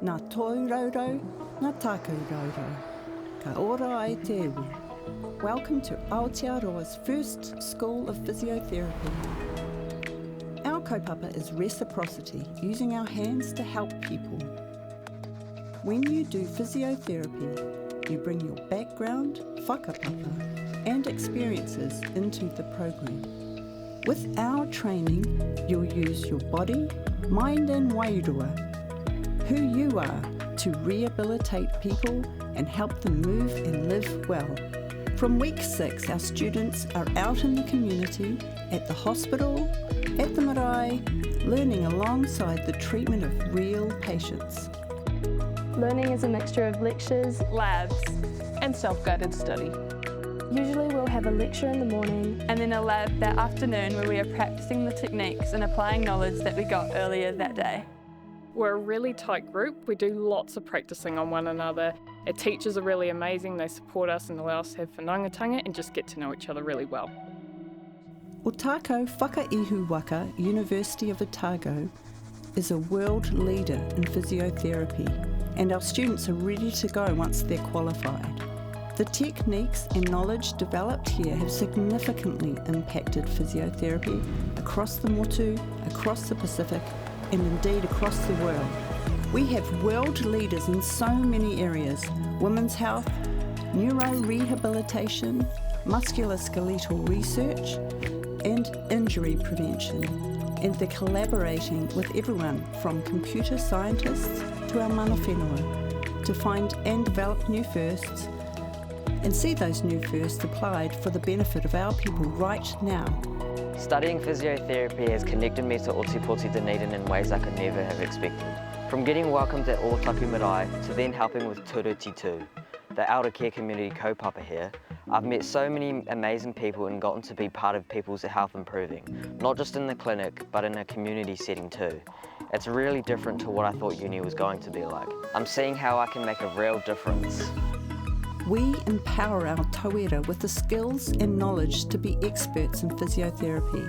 Nā toi raurau, nā tākou raurau. Ka ora ai te iwi. Welcome to Aotearoa's first School of Physiotherapy. Our kaupapa is reciprocity, using our hands to help people. When you do physiotherapy, you bring your background, whakapapa, and experiences into the program. With our training, you'll use your body, mind and wairua, who you are, to rehabilitate people and help them move and live well. From week 6, our students are out in the community, at the hospital, at the marae, learning alongside the treatment of real patients. Learning is a mixture of lectures, labs, and self-guided study. Usually we'll have a lecture in the morning and then a lab that afternoon where we are practicing the techniques and applying knowledge that we got earlier that day. We're a really tight group. We do lots of practicing on one another. Our teachers are really amazing. They support us and allow us to have whanaungatanga and just get to know each other really well. Ōtākou Whakaihu Waka, University of Otago, is a world leader in physiotherapy, and our students are ready to go once they're qualified. The techniques and knowledge developed here have significantly impacted physiotherapy across the motu, across the Pacific, and indeed across the world. We have world leaders in so many areas: women's health, neurorehabilitation, musculoskeletal research, and injury prevention. And they're collaborating with everyone from computer scientists to our mana whenua to find and develop new firsts and see those new firsts applied for the benefit of our people right now. Studying physiotherapy has connected me to Ōtepoti Dunedin in ways I could never have expected. From getting welcomed at Ōtakou Marae to then helping with Turutitu, the elder care community kaupapa here, I've met so many amazing people and gotten to be part of people's health improving, not just in the clinic, but in a community setting too. It's really different to what I thought uni was going to be like. I'm seeing how I can make a real difference. We empower our tauira with the skills and knowledge to be experts in physiotherapy.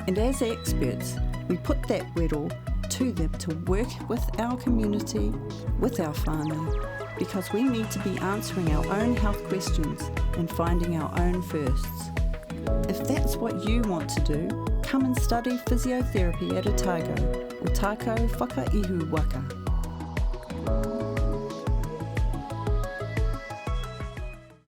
And as experts, we put that wero to them to work with our community, with our whānau, because we need to be answering our own health questions and finding our own firsts. If that's what you want to do, come and study physiotherapy at Otago, Ōtākou Whakaihu Waka.